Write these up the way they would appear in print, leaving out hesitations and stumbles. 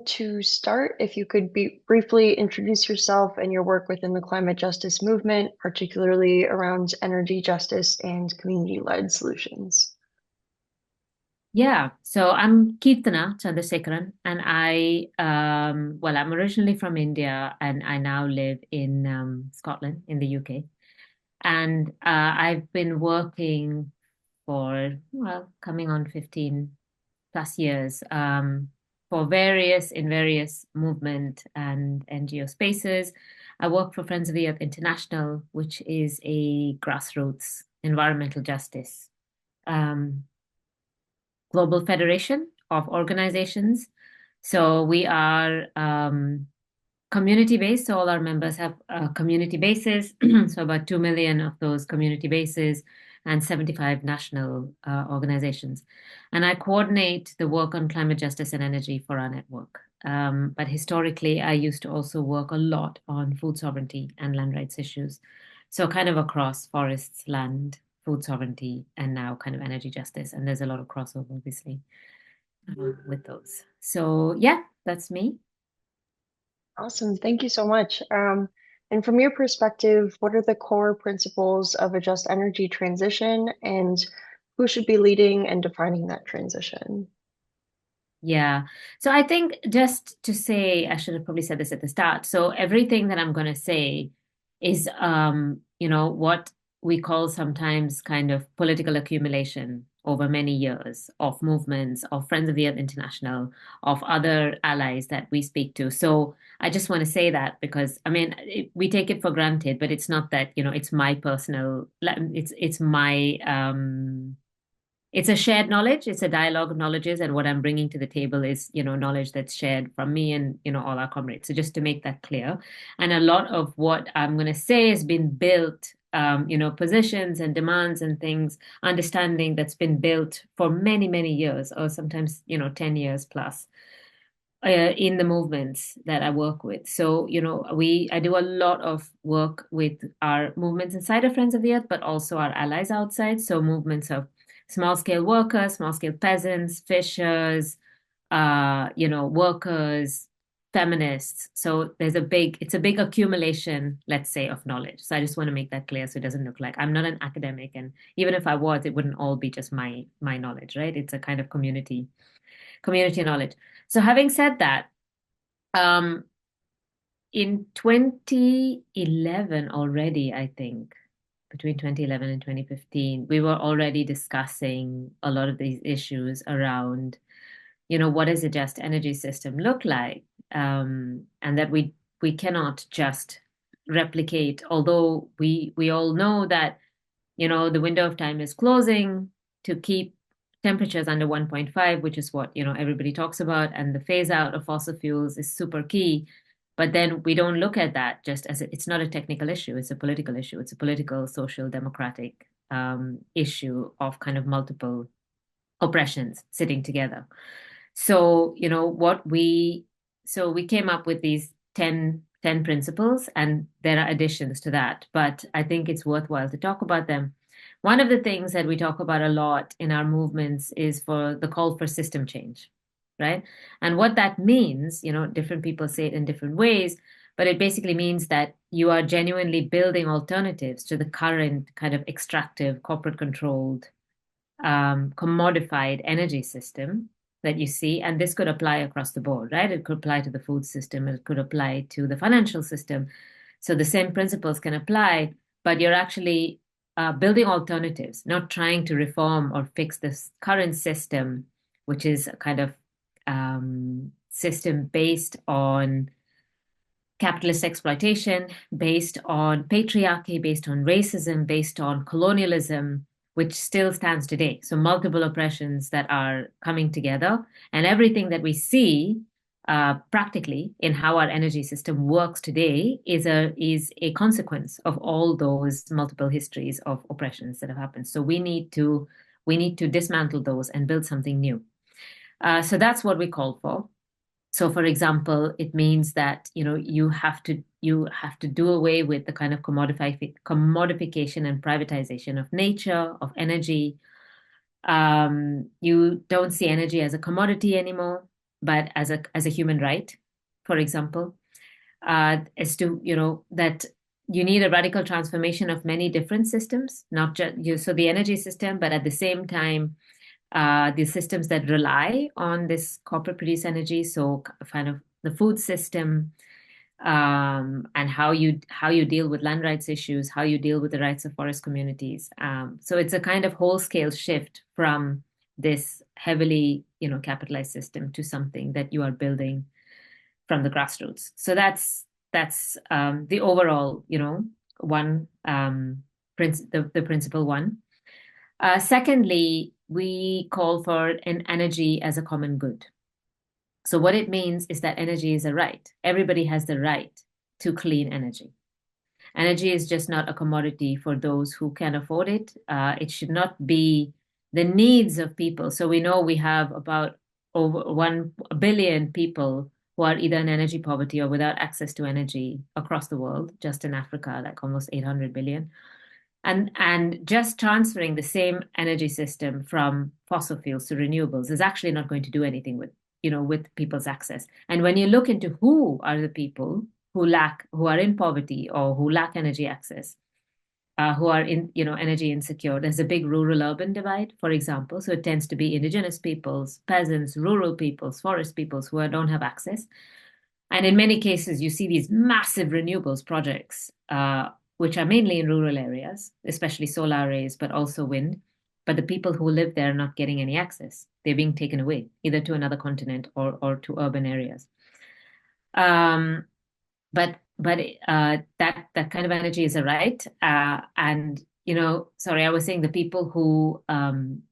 to start, if you could briefly introduce yourself and your work within the climate justice movement, particularly around energy justice and community-led solutions. Yeah, so I'm Kirtana Chandrasekaran, and I'm originally from India, and I now live in Scotland in the UK. And I've been working for, coming on 15 plus years for various movement and NGO spaces. I work for Friends of the Earth International, which is a grassroots environmental justice um, global federation of organizations. So we are community based. So all our members have community bases. So about 2 million of those community bases and 75 national organizations. And I coordinate the work on climate justice and energy for our network. But historically, I used to also work a lot on food sovereignty and land rights issues. So kind of across forests, land, food sovereignty, and now kind of energy justice. And there's a lot of crossover, obviously, with those. So yeah, that's me. Awesome. Thank you so much. And from your perspective, what are the core principles of a just energy transition and who should be leading and defining that transition? Yeah. So I think just to say, I should have probably said this at the start. So everything that I'm going to say is, what we call sometimes kind of political accumulation over many years of movements, of Friends of the Earth International, of other allies that we speak to. So I just want to say that because I mean, we take it for granted, but it's not that, it's my personal, it's my, it's a shared knowledge. It's a dialogue of knowledges, and what I'm bringing to the table is, knowledge that's shared from me and all our comrades. So just to make that clear, and a lot of what I'm going to say has been built, positions and demands and things, understanding that's been built for many, many years, or sometimes 10 years plus. In the movements that I work with. So, I do a lot of work with our movements inside of Friends of the Earth, but also our allies outside. So movements of small scale workers, small scale peasants, fishers, workers, feminists. So it's a big accumulation, let's say, of knowledge. So I just want to make that clear so it doesn't look like I'm not an academic. And even if I was, it wouldn't all be just my knowledge, right? It's a kind of community knowledge. So having said that, um, in 2011 already, I think, between 2011 and 2015, we were already discussing a lot of these issues around, what does a just energy system look like? And that we cannot just replicate, although we all know that, the window of time is closing to keep temperatures under 1.5, which is what, everybody talks about, and the phase out of fossil fuels is super key. But then we don't look at that just as it's not a technical issue, it's a political issue. It's a political, social, democratic issue of kind of multiple oppressions sitting together. So, so we came up with these ten principles, and there are additions to that, but I think it's worthwhile to talk about them. One of the things that we talk about a lot in our movements is for the call for system change, right? And what that means, different people say it in different ways, but it basically means that you are genuinely building alternatives to the current kind of extractive, corporate controlled commodified energy system that you see. And this could apply across the board, right? It could apply to the food system, it could apply to the financial system. So the same principles can apply, but you're actually building alternatives, not trying to reform or fix this current system, which is a kind of system based on capitalist exploitation, based on patriarchy, based on racism, based on colonialism, which still stands today. So multiple oppressions that are coming together, and everything that we see practically in how our energy system works today is a consequence of all those multiple histories of oppressions that have happened. So we need to dismantle those and build something new. So that's what we call for. So, for example, it means that you have to do away with the kind of commodification and privatization of nature, of energy. You don't see energy as a commodity anymore, but as a human right, for example, as to, that you need a radical transformation of many different systems, not just you, so the energy system, but at the same time, the systems that rely on this corporate produced energy, so kind of the food system, and how you deal with land rights issues, how you deal with the rights of forest communities. So it's a kind of whole scale shift from this heavily, capitalized system to something that you are building from the grassroots. So that's the overall, one the principle one. Secondly, we call for an energy as a common good. So what it means is that energy is a right. Everybody has the right to clean energy. Energy is just not a commodity for those who can afford it. It should not be the needs of people. So we know we have about over 1 billion people who are either in energy poverty or without access to energy across the world, just in Africa, like almost 800 billion. And just transferring the same energy system from fossil fuels to renewables is actually not going to do anything with people's access. And when you look into who are the people who are in poverty or who lack energy access, who are energy insecure, there's a big rural urban divide, for example. So it tends to be indigenous peoples, peasants, rural peoples, forest peoples who don't have access. And in many cases, you see these massive renewables projects, which are mainly in rural areas, especially solar arrays, but also wind. But the people who live there are not getting any access. They're being taken away, either to another continent or to urban areas. Um, but that kind of energy is a right. And sorry, I was saying the people who,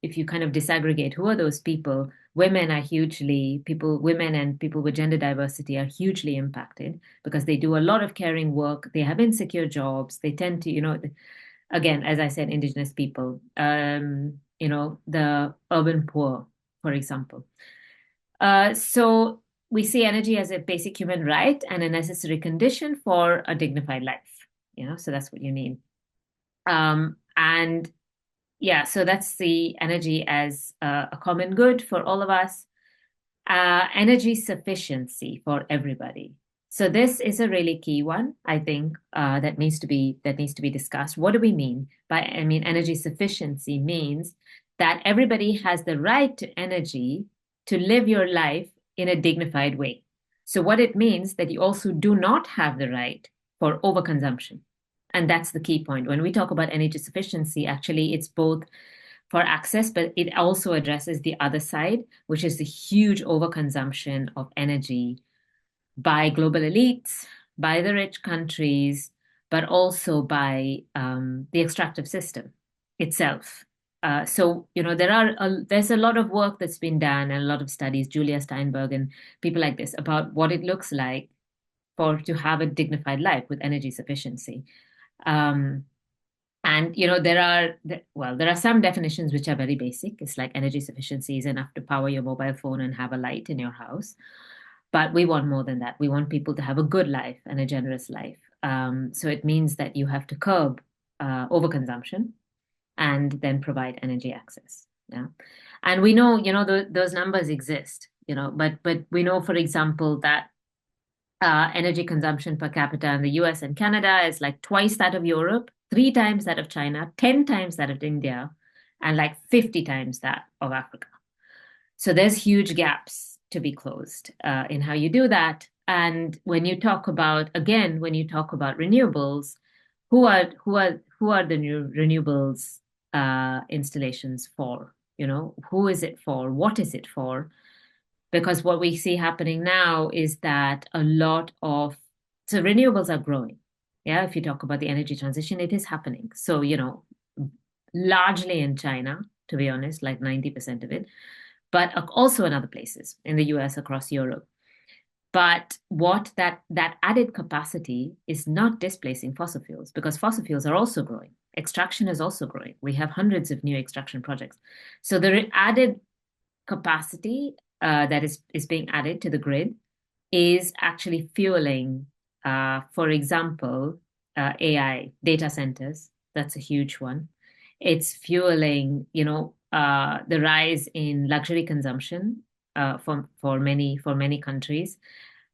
if you kind of disaggregate, who are those people? Women and people with gender diversity are hugely impacted because they do a lot of caring work. They have insecure jobs. They tend to, again, as I said, indigenous people, the urban poor, for example. So we see energy as a basic human right and a necessary condition for a dignified life. So that's what you need. And yeah, so that's the energy as a common good for all of us. Energy sufficiency for everybody. So this is a really key one, I think, that needs to be discussed. What do we mean by? I mean, energy sufficiency means that everybody has the right to energy to live your life in a dignified way. So what it means that you also do not have the right for overconsumption. And that's the key point. When we talk about energy sufficiency, actually, it's both for access, but it also addresses the other side, which is the huge overconsumption of energy by global elites, by the rich countries, but also by the extractive system itself. So there's a lot of work that's been done and a lot of studies, Julia Steinberg and people like this, about what it looks like to have a dignified life with energy sufficiency. Um, and there are some definitions which are very basic. It's like energy sufficiency is enough to power your mobile phone and have a light in your house. But we want more than that. We want people to have a good life and a generous life. So it means that you have to curb overconsumption and then provide energy access. Yeah, and we know, those numbers exist. But we know, for example, that energy consumption per capita in the US and Canada is like twice that of Europe, 3 times that of China, 10 times that of India, and like 50 times that of Africa. So there's huge gaps to be closed in how you do that. And when you talk about renewables, who are the new renewables installations for? Who is it for? What is it for? Because what we see happening now is that renewables are growing. Yeah, if you talk about the energy transition, it is happening. So, largely in China, to be honest, like 90% of it, but also in other places, in the US, across Europe. But what that added capacity is not displacing fossil fuels, because fossil fuels are also growing. Extraction is also growing. We have hundreds of new extraction projects. So the added capacity that is being added to the grid is actually fueling, for example, AI data centers. That's a huge one. It's fueling, the rise in luxury consumption. for many countries.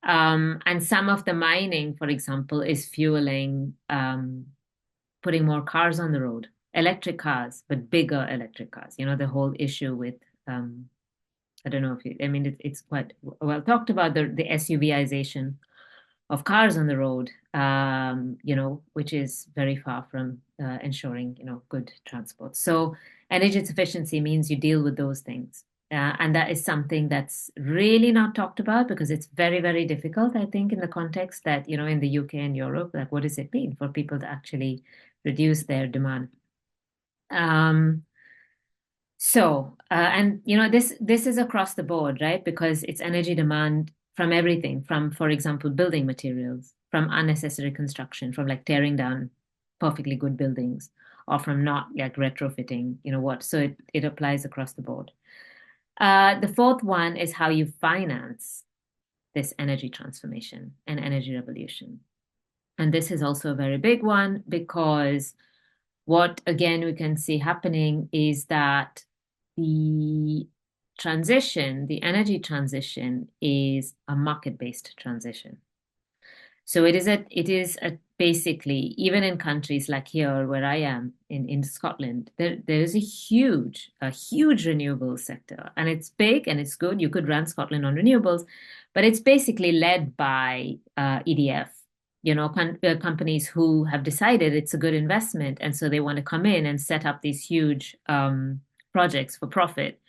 And some of the mining, for example, is fueling putting more cars on the road, electric cars, but bigger electric cars. You know, the whole issue with I don't know if you, I mean, it's quite well talked about the SUVization of cars on the road, which is very far from ensuring, good transport. So energy sufficiency means you deal with those things. And that is something that's really not talked about because it's very, very difficult, I think, in the context that, in the UK and Europe, like what does it mean for people to actually reduce their demand? Um, and this is across the board, right? Because it's energy demand from everything, from, for example, building materials, from unnecessary construction, from like tearing down perfectly good buildings, or from not like retrofitting, what. So it applies across the board. The fourth one is how you finance this energy transformation and energy revolution. And this is also a very big one because what again we can see happening is that the the energy transition is a market-based transition. So it is basically, even in countries like here where I am in Scotland, there is a huge renewables sector. And it's big and it's good. You could run Scotland on renewables, but it's basically led by EDF, companies who have decided it's a good investment. And so they want to come in and set up these huge projects for profit.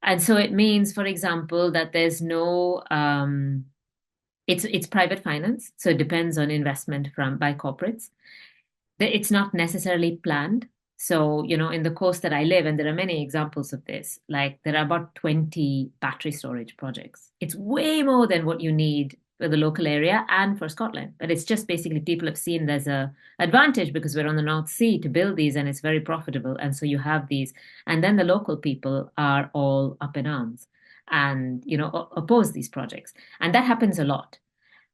And so it means, for example, that there's no it's private finance, so it depends on investment by corporates. It's not necessarily planned. So, in the coast that I live, and there are many examples of this, like there are about 20 battery storage projects. It's way more than what you need for the local area and for Scotland. But it's just basically people have seen there's a advantage because we're on the North Sea to build these and it's very profitable. And so you have these. And then the local people are all up in arms and, oppose these projects. And that happens a lot.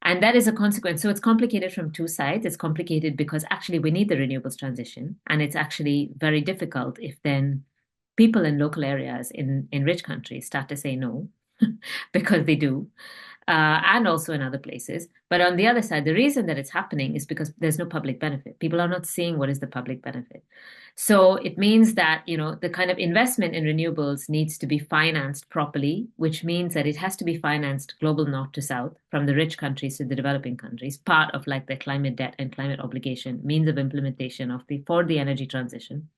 And that is a consequence. So it's complicated from two sides. It's complicated because actually we need the renewables transition. And it's actually very difficult if then people in local areas in rich countries start to say no, because they do, and also in other places. But on the other side, the reason that it's happening is because there's no public benefit. People are not seeing what is the public benefit. So it means that, the kind of investment in renewables needs to be financed properly, which means that it has to be financed global north to south, from the rich countries to the developing countries, part of like the climate debt and climate obligation, means of implementation for the energy transition.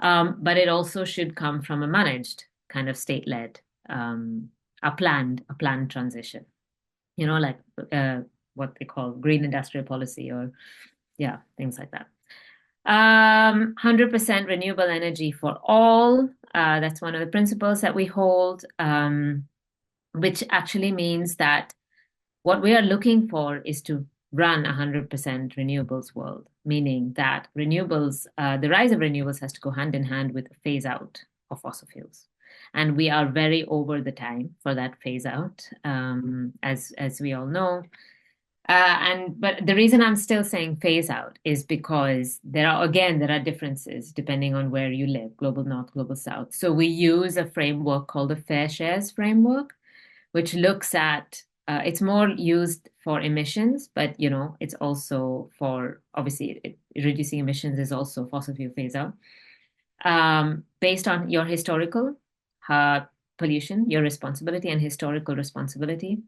But it also should come from a managed kind of state-led, a planned transition, like what they call green industrial policy or yeah, things like that. 100% renewable energy for all. That's one of the principles that we hold, which actually means that what we are looking for is to run 100% renewables world, meaning that the rise of renewables has to go hand in hand with a phase out of fossil fuels. And we are very over the time for that phase out, as we all know. But the reason I'm still saying phase out is because there are differences depending on where you live, global north, global south. So we use a framework called the Fair Shares framework, which looks at it's more used for emissions, but it's also for obviously reducing emissions is also fossil fuel phase out, based on your historical pollution, your responsibility and historical responsibility.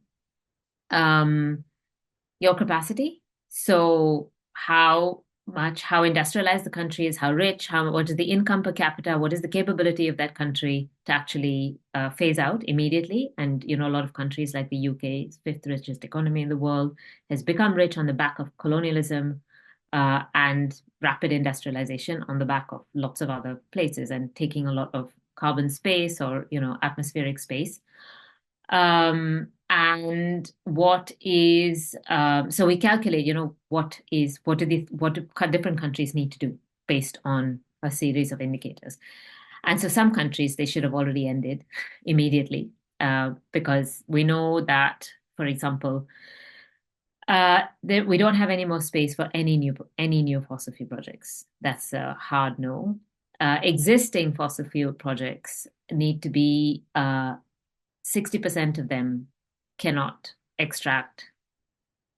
Your capacity. So how industrialized the country is, how rich, what is the income per capita, what is the capability of that country to actually phase out immediately. And, a lot of countries like the UK, fifth richest economy in the world, has become rich on the back of colonialism and rapid industrialization on the back of lots of other places and taking a lot of carbon space or, atmospheric space. And what is so we calculate, what do different countries need to do based on a series of indicators. And so some countries they should have already ended immediately because we know that, for example, we don't have any more space for any new fossil fuel projects. That's a hard no. Existing fossil fuel projects need to be 60% of them cannot extract,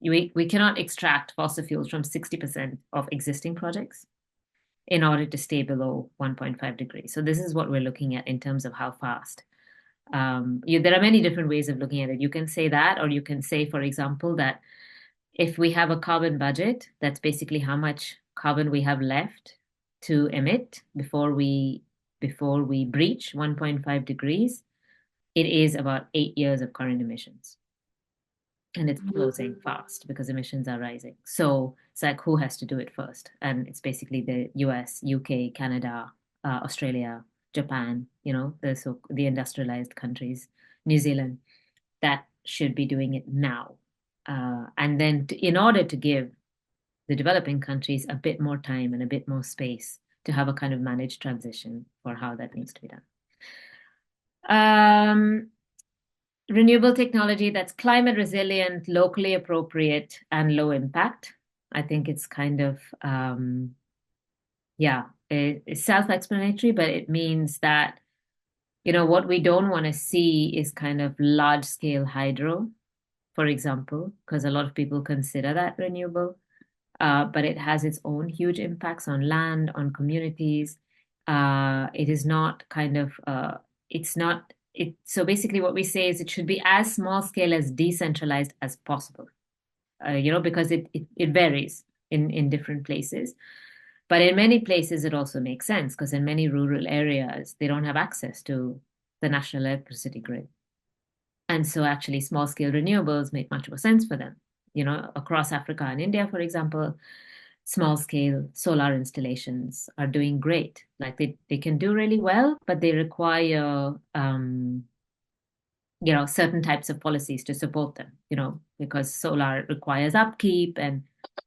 we cannot extract fossil fuels from 60% of existing projects in order to stay below 1.5 degrees. So this is what we're looking at in terms of how fast. There are many different ways of looking at it. You can say that, or you can say, for example, that if we have a carbon budget, that's basically how much carbon we have left to emit before we breach 1.5 degrees. It is about 8 years of current emissions. And it's closing fast because emissions are rising. So it's like who has to do it first? And it's basically the US, UK, Canada, Australia, Japan, the industrialized countries, New Zealand, that should be doing it now. And then in order to give the developing countries a bit more time and a bit more space to have a kind of managed transition for how that needs to be done. Renewable technology that's climate resilient, locally appropriate, and low impact. I think it's kind of, it's self-explanatory, but it means that, what we don't want to see is kind of large scale hydro, for example, because a lot of people consider that renewable, but it has its own huge impacts on land, on communities. It is not kind of, it's not, it, so basically what we say is it should be as small scale as decentralized as possible, because it varies in different places. But in many places, it also makes sense because in many rural areas, they don't have access to the national electricity grid. And so actually small scale renewables make much more sense for them. Across Africa and India, for example, small scale solar installations are doing great. Like they can do really well, but they require certain types of policies to support them, because solar requires upkeep and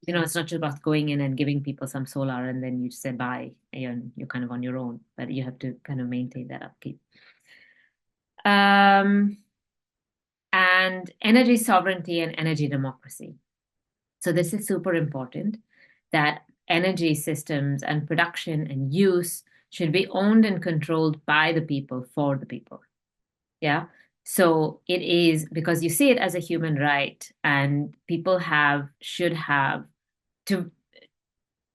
it's not just about going in and giving people some solar and then you just say bye and you're kind of on your own, but you have to kind of maintain that upkeep. And energy sovereignty and energy democracy. So this is super important that energy systems and production and use should be owned and controlled by the people for the people. Yeah. So it is because you see it as a human right and people should have to,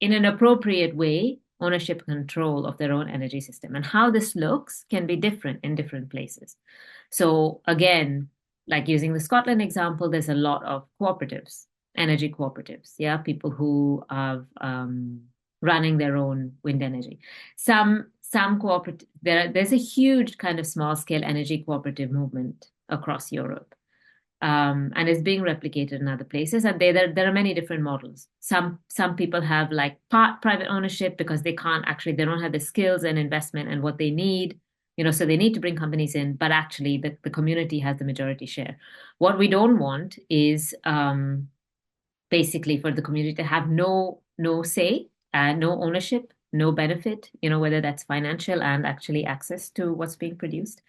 in an appropriate way, ownership control of their own energy system. And how this looks can be different in different places. So again, like using the Scotland example, there's a lot of cooperatives, energy cooperatives, yeah, people who are running their own wind energy. Some cooperative there's a huge kind of small scale energy cooperative movement across Europe. And it's being replicated in other places. And there are many different models. Some people have like part private ownership because they don't have the skills and investment and what they need, so they need to bring companies in, but actually the community has the majority share. What we don't want is basically for the community to have no say, no ownership, no benefit, whether that's financial and actually access to what's being produced.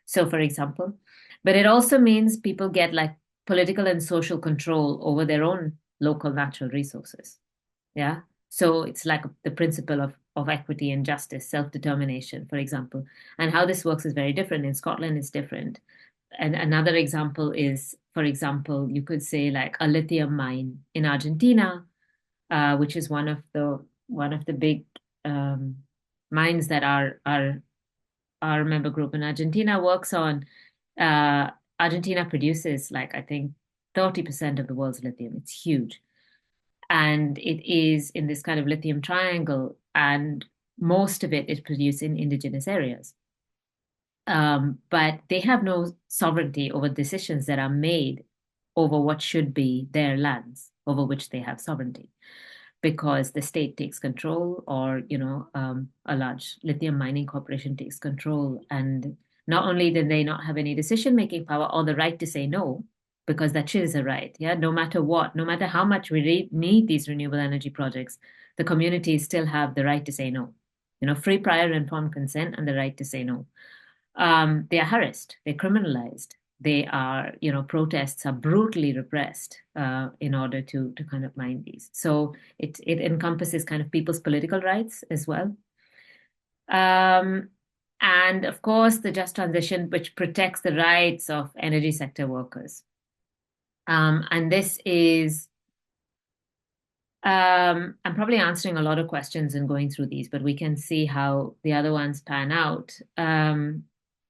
So, for example, but it also means people get like political and social control over their own local natural resources. Yeah. So it's like the principle of equity and justice, self-determination, for example. And how this works is very different. In Scotland, it's different. And another example is, for example, you could say like a lithium mine in Argentina, which is one of the big mines that our member group in Argentina works on. Argentina produces like I think 30% of the world's lithium. It's huge. And it is in this kind of lithium triangle, and most of it is produced in indigenous areas. But they have no sovereignty over decisions that are made over what should be their lands, over which they have sovereignty, because the state takes control, or a large lithium mining corporation takes control, and not only do they not have any decision-making power or the right to say no, because that is a right, yeah, no matter what, no matter how much we need these renewable energy projects, the communities still have the right to say no, free, prior, informed consent and the right to say no. They are harassed, they're criminalized, protests are brutally repressed in order to kind of mine these. So it encompasses kind of people's political rights as well. And of course, the just transition, which protects the rights of energy sector workers. And this is, I'm probably answering a lot of questions and going through these, but we can see how the other ones pan out.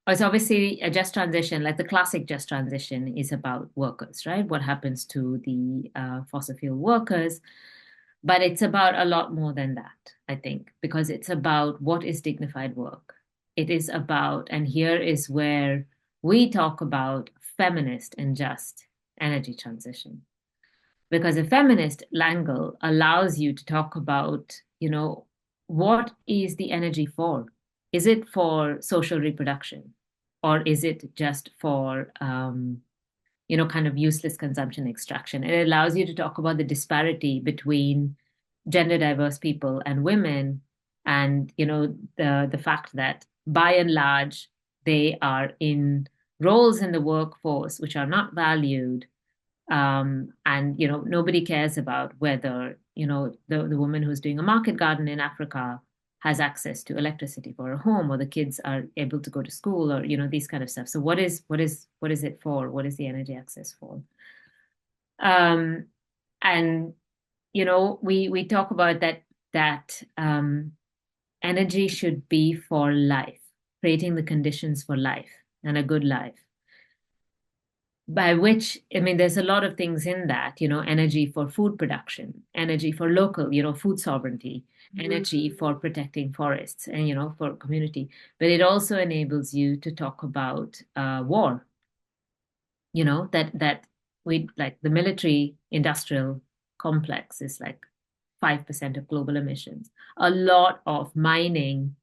It's obviously a just transition, like the classic just transition is about workers, right? What happens to the fossil fuel workers? But it's about a lot more than that, I think, because it's about what is dignified work. It is about, and here is where we talk about feminist and just energy transition. Because a feminist angle allows you to talk about, what is the energy for? Is it for social reproduction? Or is it just for, kind of useless consumption extraction? It allows you to talk about the disparity between gender diverse people and women, and the fact that by and large they are in roles in the workforce which are not valued, and nobody cares about whether the woman who's doing a market garden in Africa has access to electricity for a home, or the kids are able to go to school, or these kind of stuff. So what is it for? What is the energy access for? um and we talk about that energy should be for life, creating the conditions for life and a good life. By which, I mean, there's a lot of things in that, energy for food production, energy for local, food sovereignty, energy for protecting forests and, for community. But it also enables you to talk about war, that we like the military industrial complex is like 5% of global emissions. A lot of mining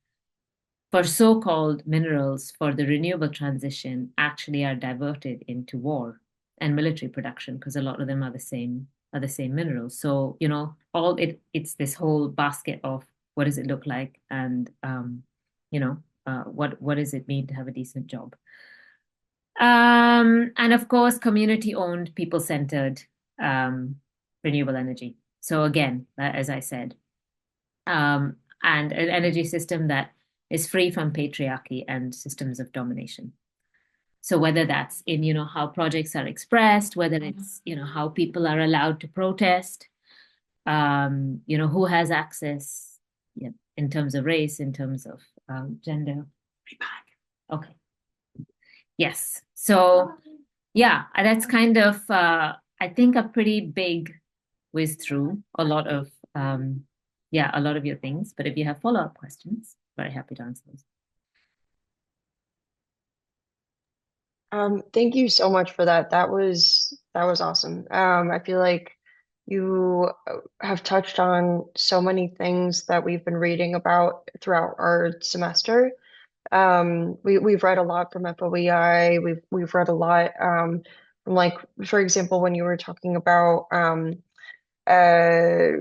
for so-called minerals for the renewable transition actually are diverted into war and military production, because a lot of them are the same minerals. So, it's this whole basket of what does it look like, and what does it mean to have a decent job? And of course, community owned, people centered renewable energy. So again, as I said, and an energy system that is free from patriarchy and systems of domination. So whether that's in, how projects are expressed, whether it's, how people are allowed to protest, who has access, yeah, in terms of race, in terms of gender. Okay. Yes. So yeah, that's kind of I think a pretty big whiz through a lot of your things. But if you have follow-up questions, very happy to answer those. Thank you so much for that. That was awesome. I feel like you have touched on so many things that we've been reading about throughout our semester. We've read a lot from FOEI. We've read a lot from, like, for example, when you were talking about uh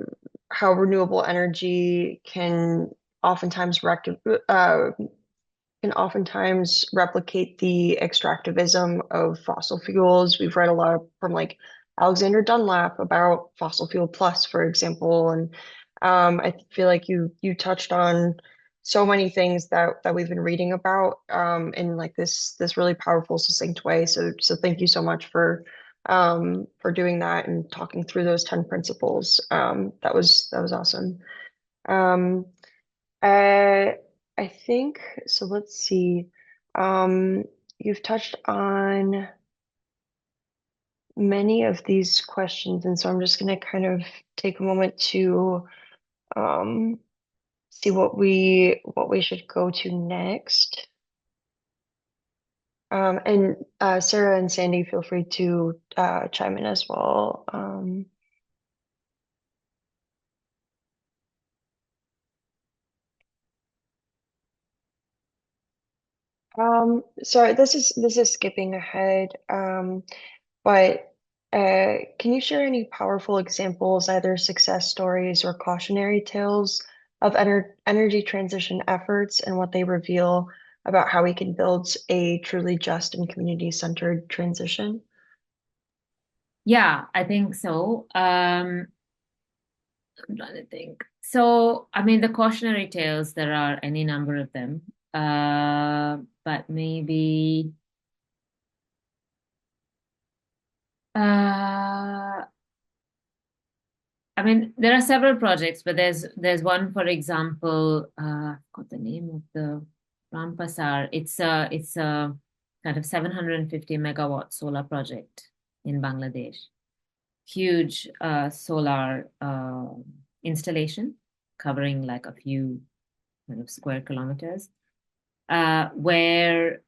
how renewable energy uh can oftentimes replicate the extractivism of fossil fuels. We've read a lot from, like, Alexander Dunlap about fossil fuel plus, for example, and I feel like you touched on so many things that we've been reading about in, like, this really powerful, succinct way. So thank you so much for doing that and talking through those 10 principles. That was awesome. Um, uh, I think so. Let's see. Um, you've touched on many of these questions, and so I'm just going to kind of take a moment to um, see what we should go to next. And Sarah and Sandy, feel free to chime in as well. Sorry, this is skipping ahead. But can you share any powerful examples, either success stories or cautionary tales of energy transition efforts and what they reveal about how we can build a truly just and community-centered transition? Yeah, I think so. I'm trying to think. So, I mean, the cautionary tales, there are any number of them. But maybe uh, I mean, there are several projects, but there's one, for example, I forgot the name of the Rampasar. It's a kind of 750 megawatt solar project in Bangladesh. Huge solar installation covering like a few kind of square kilometers, where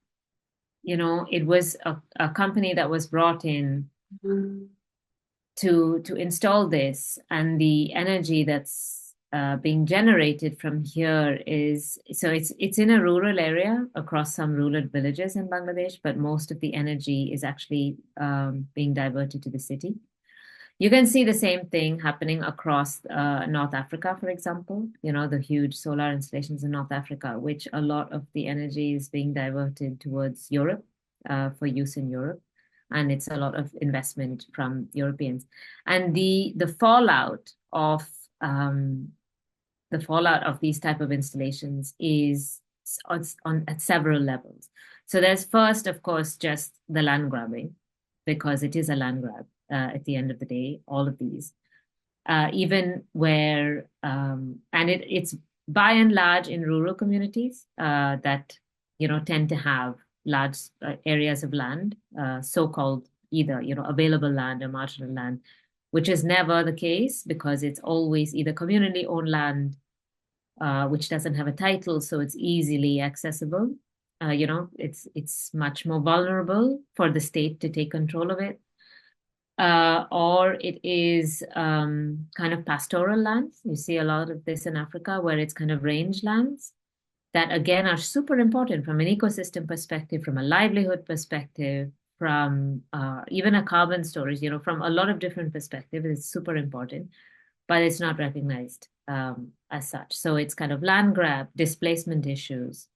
it was a company that was brought in to install this, and the energy that's being generated from here is so it's in a rural area across some rural villages in Bangladesh, but most of the energy is actually being diverted to the city. You can see the same thing happening across North Africa, for example, the huge solar installations in North Africa, which a lot of the energy is being diverted towards Europe for use in Europe. And it's a lot of investment from Europeans. And the fallout of these type of installations is at several levels. So there's first, of course, just the land grabbing, because it is a land grab at the end of the day, all of these. Even where, and it's by and large in rural communities that, tend to have large areas of land, so-called either, available land or marginal land, which is never the case because it's always either community owned land, which doesn't have a title, so it's easily accessible. It's much more vulnerable for the state to take control of it. Or it is kind of pastoral lands. You see a lot of this in Africa where it's kind of range lands that, again, are super important from an ecosystem perspective, from a livelihood perspective, from even a carbon storage, from a lot of different perspectives. It's super important, but it's not recognized as such. So it's kind of land grab, displacement issues,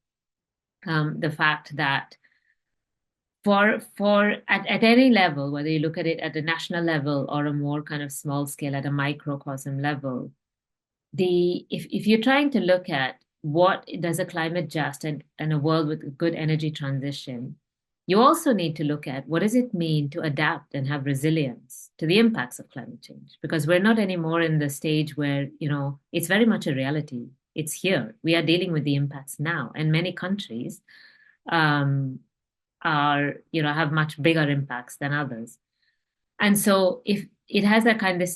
the fact that at any level, whether you look at it at a national level or a more kind of small scale at a microcosm level, if you're trying to look at what does a climate just and a world with a good energy transition, you also need to look at what does it mean to adapt and have resilience to the impacts of climate change, because we're not anymore in the stage where it's very much a reality. It's here. We are dealing with the impacts now, and many countries have much bigger impacts than others. And so if it has that kind of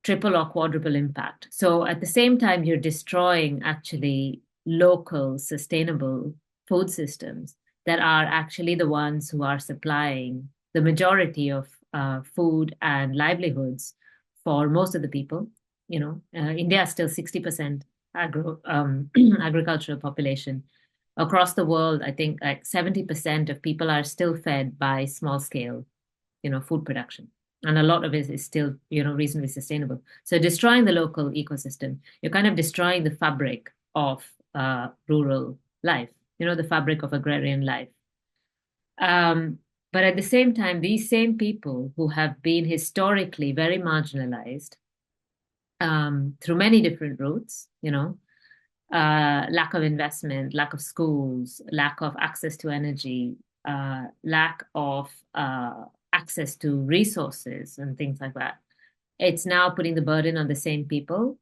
triple or quadruple impact. So at the same time, you're destroying actually local sustainable food systems that are actually the ones who are supplying the majority of food and livelihoods for most of the people. India is still 60% agricultural population. Across the world, I think like 70% of people are still fed by small scale, food production. And a lot of it is still, reasonably sustainable. So destroying the local ecosystem, you're kind of destroying the fabric of rural life, the fabric of agrarian life. But at the same time, these same people who have been historically very marginalized through many different routes, lack of investment, lack of schools, lack of access to energy, lack of access to resources and things like that. It's now putting the burden on the same people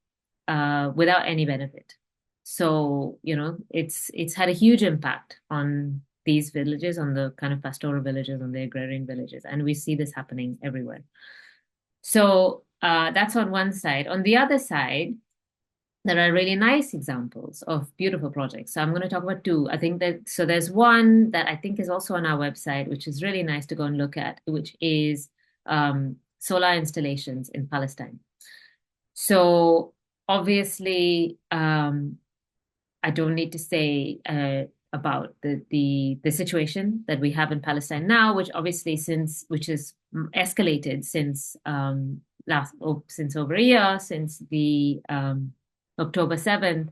without any benefit. So, it's had a huge impact on these villages, on the kind of pastoral villages, on the agrarian villages. And we see this happening everywhere. So that's on one side. On the other side, there are really nice examples of beautiful projects. So I'm going to talk about two. I think there's one that I think is also on our website, which is really nice to go and look at, which is solar installations in Palestine. So obviously, I don't need to say about the situation that we have in Palestine now, which obviously which has escalated since since over a year, since the October 7th,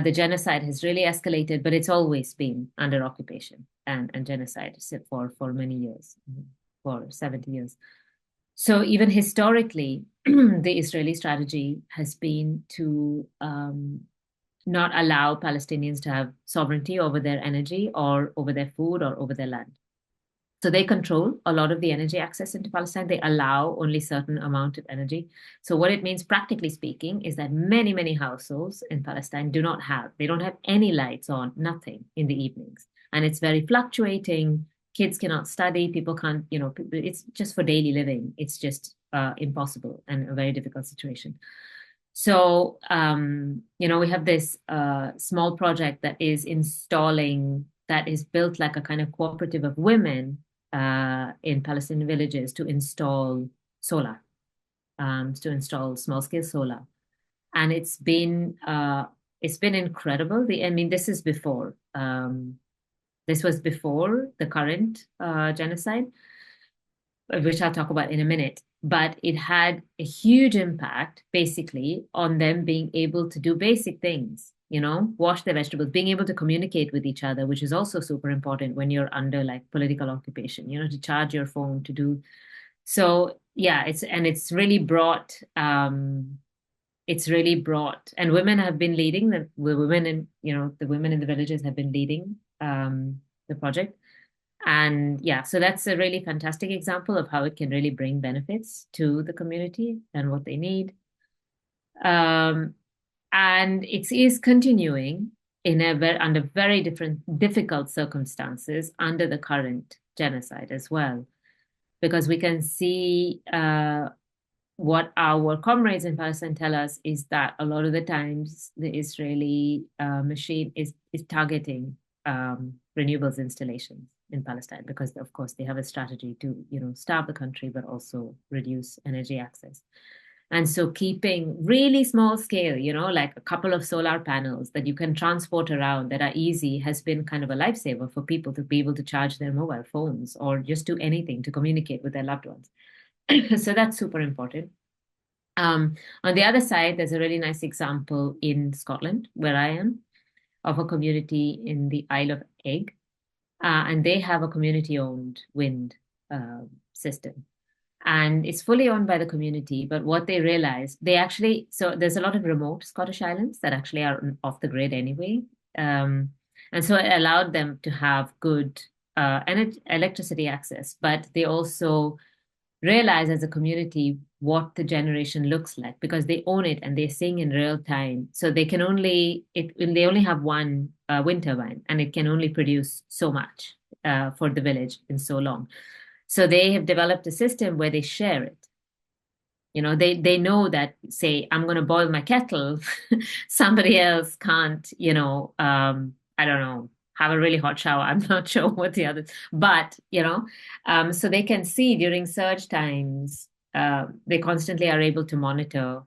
the genocide has really escalated, but it's always been under occupation and genocide for many years, for 70 years. So even historically, the Israeli strategy has been to not allow Palestinians to have sovereignty over their energy or over their food or over their land. So they control a lot of the energy access into Palestine. They allow only certain amount of energy. So what it means, practically speaking, is that many, many households in Palestine they don't have any lights on, nothing in the evenings. And it's very fluctuating. Kids cannot study. People can't, it's just for daily living. It's just impossible and a very difficult situation. So, we have this small project that is built like a kind of cooperative of women in Palestinian villages to install solar, to install small scale solar, and it's been incredible. I mean, this was before the current genocide, which I'll talk about in a minute. But it had a huge impact, basically, on them being able to do basic things, wash their vegetables, being able to communicate with each other, which is also super important when you're under like political occupation, to charge your phone, to do. So yeah, it's really brought, and women have been leading the women in the villages have been leading the project. And yeah, so that's a really fantastic example of how it can really bring benefits to the community and what they need. Um, and it is continuing under very difficult circumstances under the current genocide as well, because we can see what our comrades in Palestine tell us is that a lot of the times the Israeli machine is targeting renewables installations in Palestine because, of course, they have a strategy to starve the country but also reduce energy access. And so keeping really small scale, like a couple of solar panels that you can transport around that are easy has been kind of a lifesaver for people to be able to charge their mobile phones or just do anything to communicate with their loved ones. So that's super important. On the other side, there's a really nice example in Scotland, where I am, of a community in the Isle of Egg. And they have a community-owned wind system. And it's fully owned by the community. But what they realized, so there's a lot of remote Scottish islands that actually are off the grid anyway. And so it allowed them to have good electricity access, but they also realize as a community what the generation looks like because they own it and they sing in real time. So they only have one wind turbine and it can only produce so much for the village in so long. So they have developed a system where they share it. They know that, say, I'm going to boil my kettle, somebody else can't, I don't know, have a really hot shower. I'm not sure what the other, but, so they can see during surge times, they constantly are able to monitor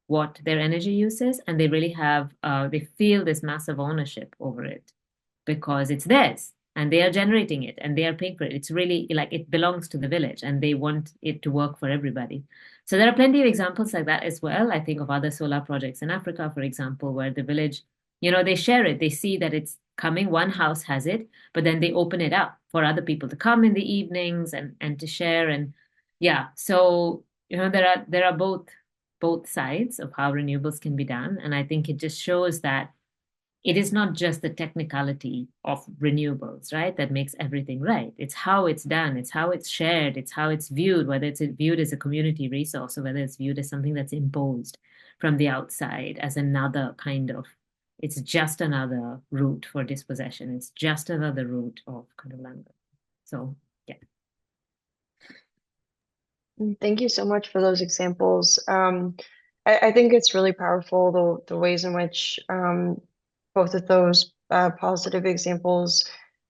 what their energy use is, and they feel this massive ownership over it because it's theirs and they are generating it and they are paying for it. It's really like it belongs to the village and they want it to work for everybody. So there are plenty of examples like that as well. I think of other solar projects in Africa, for example, where the village, they share it. They see that it's coming. One house has it, but then they open it up for other people to come in the evenings and to share. And yeah, so there are both sides of how renewables can be done. And I think it just shows that it is not just the technicality of renewables, right, that makes everything right. It's how it's done, it's how it's shared, it's how it's viewed, whether it's viewed as a community resource or whether it's viewed as something that's imposed from the outside as another kind of, it's just another route for dispossession. It's just another route of kind of language. So, yeah. Thank you so much for those examples. I think it's really powerful the ways in which both of those positive examples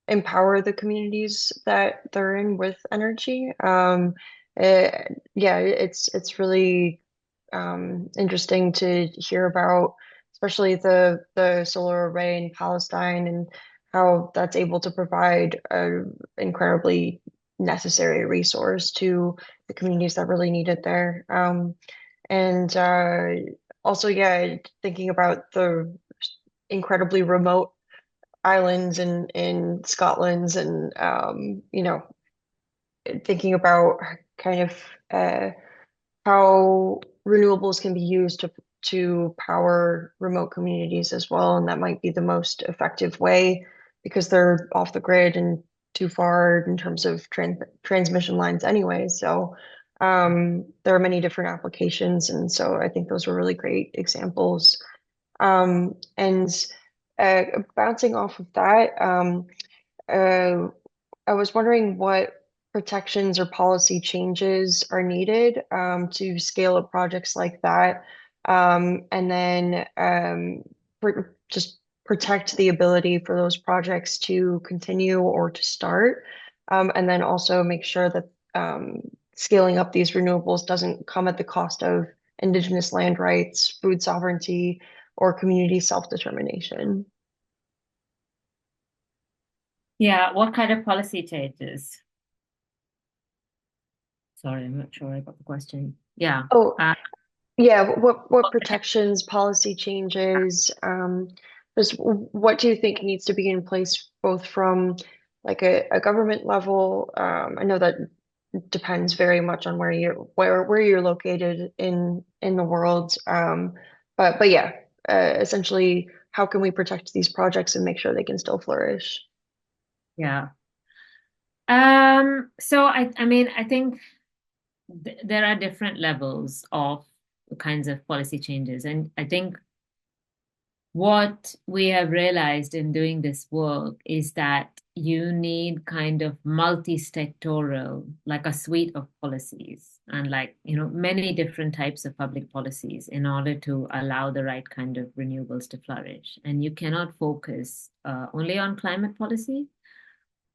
empower the communities that they're in with energy. Yeah, it's really interesting to hear about, especially the solar array in Palestine and how that's able to provide a incredibly necessary resource to the communities that really need it there. And also, yeah, thinking about the incredibly remote islands in Scotland and thinking about kind of how renewables can be used to to power remote communities as well, and that might be the most effective way because they're off the grid and too far in terms of transmission lines anyway. So there are many different applications, and so I think those were really great examples. And bouncing off of that, uh, I was wondering what protections or policy changes are needed to scale up projects like that, and then just protect the ability for those projects to continue or to start, and then also make sure that scaling up these renewables doesn't come at the cost of indigenous land rights, food sovereignty, or community self-determination. Yeah, what kind of policy changes? Sorry, I'm not sure I got the question. Yeah. Oh, Uh, yeah, what protections, policy changes, just what do you think needs to be in place both from like a government level? I know that depends very much on where you're located in the world. But yeah, essentially, how can we protect these projects and make sure they can still flourish? yeah. So I mean, I think there are different levels of kinds of policy changes. And I think what we have realized in doing this work is that you need kind of multi-sectoral, like a suite of policies and like, many different types of public policies in order to allow the right kind of renewables to flourish. And you cannot focus only on climate policy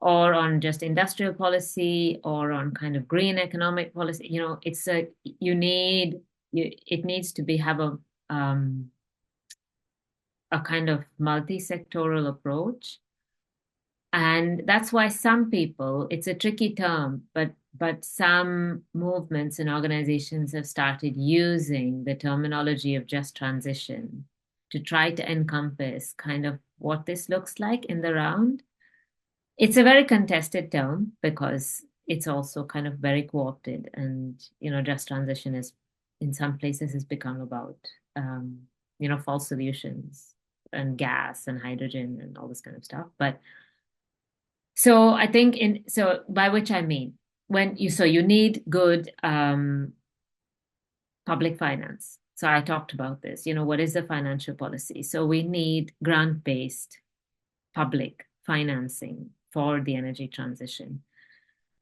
or on just industrial policy or on kind of green economic policy. It's it needs to be have a kind of multi-sectoral approach. And that's why some people, it's a tricky term, but some movements and organizations have started using the terminology of just transition to try to encompass kind of what this looks like in the round. It's a very contested term because it's also kind of very co-opted, and just transition is in some places has become about false solutions and gas and hydrogen and all this kind of stuff. But so I think by which I mean when you need good public finance. So I talked about this. What is the financial policy? So we need grant-based public financing for the energy transition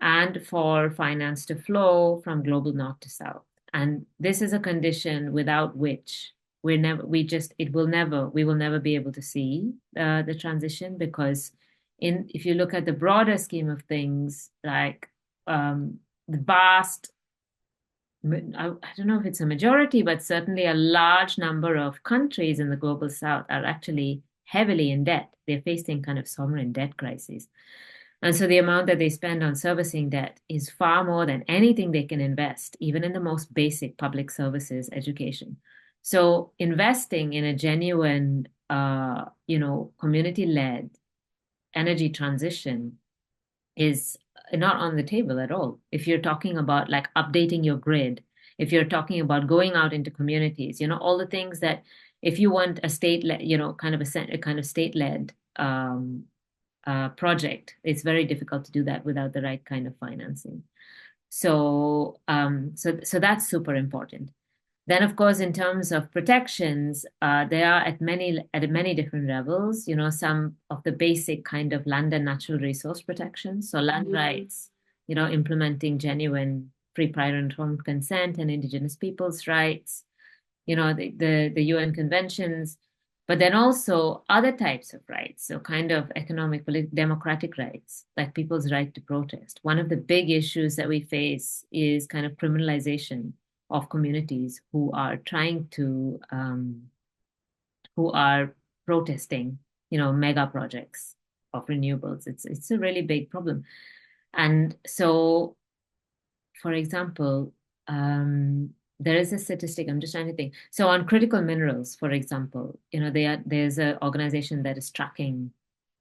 and for finance to flow from global north to south. And this is a condition without which we will never be able to see the transition because if you look at the broader scheme of things, like the vast I don't know if it's a majority, but certainly a large number of countries in the global south are actually heavily in debt. They're facing kind of sovereign debt crises. And so the amount that they spend on servicing debt is far more than anything they can invest, even in the most basic public services, education. So investing in a genuine, community-led energy transition is not on the table at all. If you're talking about like updating your grid, if you're talking about going out into communities, all the things that if you want a state-led, kind of a kind of state-led project, it's very difficult to do that without the right kind of financing. So that's super important. Then, of course, in terms of protections, they are at many different levels. Some of the basic kind of land and natural resource protections, so land rights. Implementing genuine free, prior, and informed consent and indigenous peoples' rights. The UN conventions, but then also other types of rights. So kind of economic, democratic rights, like people's right to protest. One of the big issues that we face is kind of criminalization of communities who are who are protesting, mega projects of renewables. It's a really big problem. And so, for example, there is a statistic, I'm just trying to think. So on critical minerals, for example, there's an organization that is tracking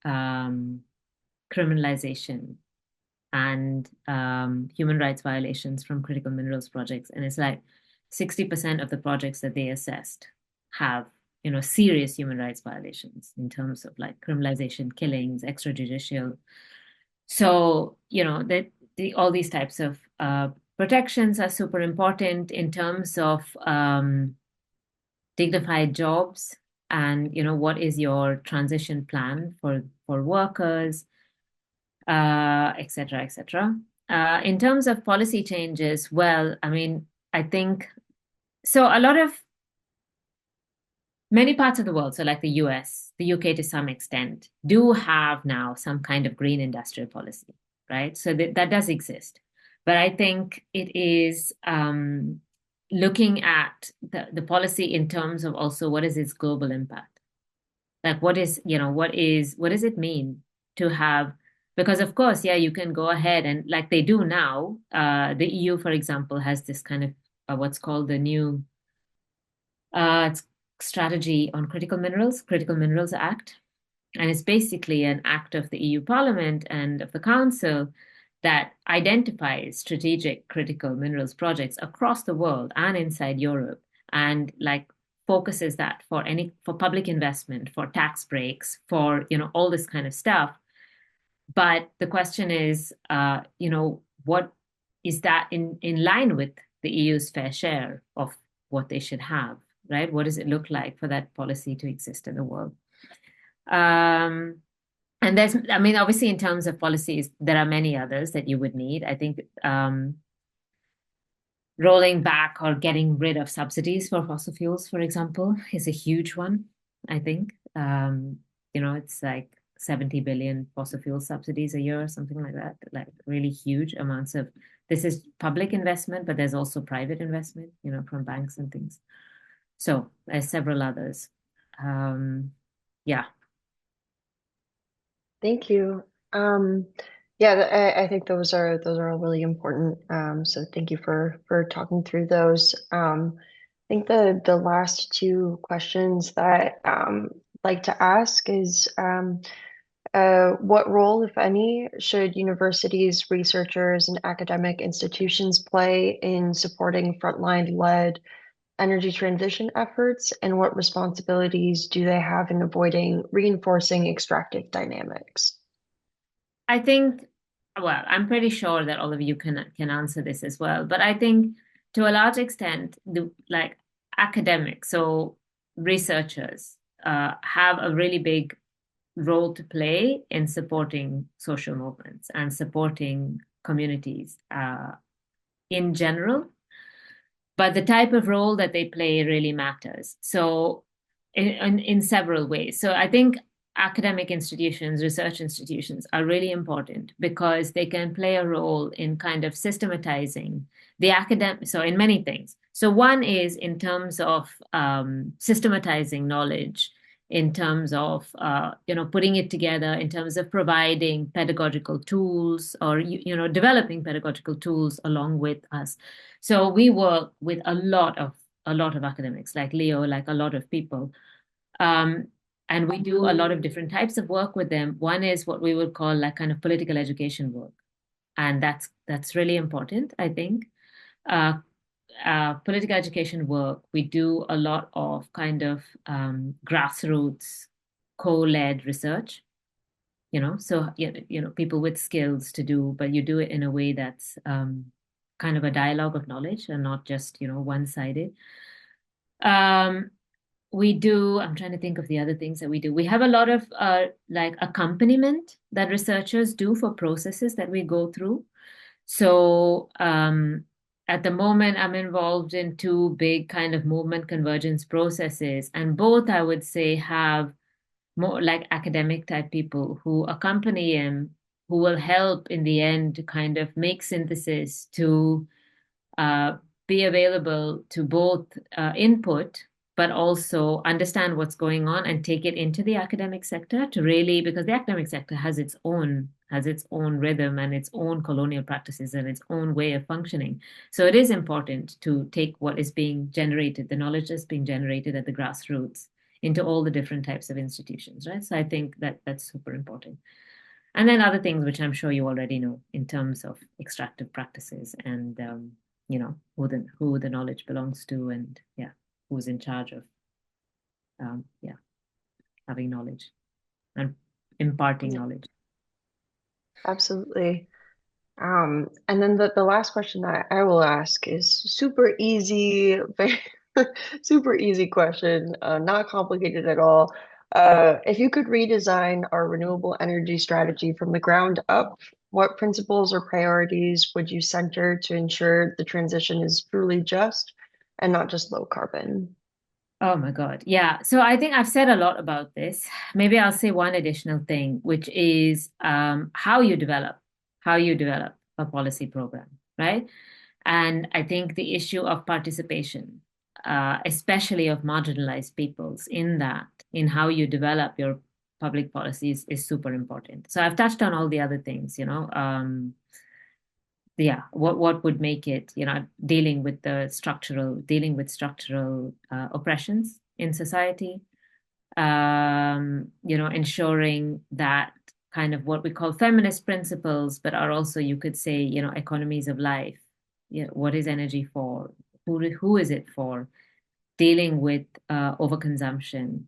criminalization and human rights violations from critical minerals projects. And it's like 60% of the projects that they assessed have, serious human rights violations in terms of like criminalization, killings, extrajudicial. So, that all these types of protections are super important in terms of dignified jobs, and what is your transition plan for workers, et cetera, et cetera. In terms of policy changes, well, I mean, I think so. Many parts of the world, so like the US, the UK to some extent, do have now some kind of green industrial policy, right? So that does exist. But I think it is looking at the policy in terms of also what is its global impact. Like what does it mean to have, because of course, yeah, you can go ahead and like they do now, the EU, for example, has this kind of what's called the new it's strategy on Critical Minerals Act. And it's basically an act of the EU Parliament and of the Council that identifies strategic critical minerals projects across the world and inside Europe, and like focuses that for public investment, for tax breaks, for all this kind of stuff. But the question is, what is that in line with the EU's fair share of what they should have, right? What does it look like for that policy to exist in the world? And I mean, obviously, in terms of policies, there are many others that you would need. I think rolling back or getting rid of subsidies for fossil fuels, for example, is a huge one, I think. It's like 70 billion fossil fuel subsidies a year, something like that, like really huge amounts of, this is public investment, but there's also private investment, from banks and things. So there's several others. Yeah. Thank you. Um, yeah, I think those are all really important. So thank you for talking through those. I think the last two questions that I'd like to ask is what role, if any, should universities, researchers, and academic institutions play in supporting frontline-led energy transition efforts, and what responsibilities do they have in avoiding reinforcing extractive dynamics? I think, well, I'm pretty sure that all of you can answer this as well, but I think to a large extent, the like academics, so researchers, have a really big role to play in supporting social movements and supporting communities in general. But the type of role that they play really matters. So in several ways. So I think academic institutions, research institutions are really important because they can play a role in kind of systematizing the academic, so in many things. So one is in terms of systematizing knowledge, in terms of putting it together, in terms of providing pedagogical tools, or developing pedagogical tools along with us. So we work with a lot of academics, like Leo, like a lot of people. And we do a lot of different types of work with them. One is what we would call like kind of political education work. And that's really important, I think. Uh, Political education work, we do a lot of kind of grassroots co-led research, so people with skills to do, but you do it in a way that's kind of a dialogue of knowledge and not just one-sided. um, I'm trying to think of the other things that we do. We have a lot of like accompaniment that researchers do for processes that we go through. So at the moment, I'm involved in two big kind of movement convergence processes, and both I would say have more like academic type people who accompany him, who will help in the end to kind of make synthesis to uh, be available to both input, but also understand what's going on and take it into the academic sector to really, because the academic sector has its own rhythm and its own colonial practices and its own way of functioning. So it is important to take what is being generated, the knowledge that's being generated at the grassroots, into all the different types of institutions, right? So I think that that's super important. And then other things which I'm sure you already know in terms of extractive practices and who the knowledge belongs to, and yeah, who's in charge of yeah, having knowledge and imparting Yeah, knowledge. absolutely. And then the last question that I will ask is super easy, very super easy question, not complicated at all. If you could redesign our renewable energy strategy from the ground up, what principles or priorities would you center to ensure the transition is truly just and not just low carbon? Oh my God. Yeah. So I think I've said a lot about this. Maybe I'll say one additional thing, which is how you develop a policy program, right? And I think the issue of participation, especially of marginalized peoples in how you develop your public policies is super important. So I've touched on all the other things, yeah, what would make it, dealing with structural oppressions in society, ensuring that kind of what we call feminist principles, but are also, you could say, economies of life. What is energy for? Who is it for? Dealing with overconsumption,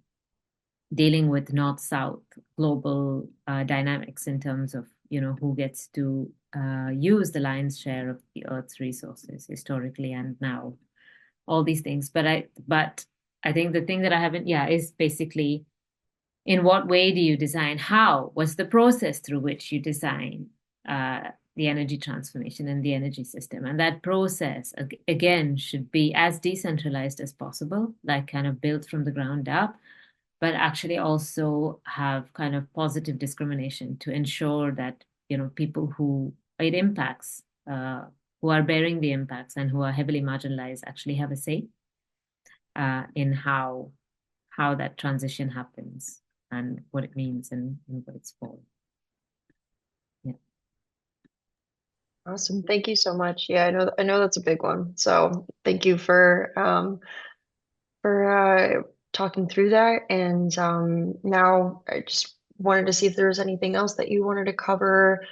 dealing with north-south global dynamics in terms of, who gets to use the lion's share of the Earth's resources historically and now, all these things. But I think the thing that I haven't, yeah, is basically in what way do you design? How? What's the process through which you design the energy transformation and the energy system? And that process, again, should be as decentralized as possible, like kind of built from the ground up, but actually also have kind of positive discrimination to ensure that, people who it impacts, who are bearing the impacts and who are heavily marginalized actually have a say in how that transition happens and what it means and what it's for. Yeah. Awesome. Thank you so much. Yeah, I know that's a big one. So thank you for talking through that. And now I just wanted to see if there was anything else that you wanted to cover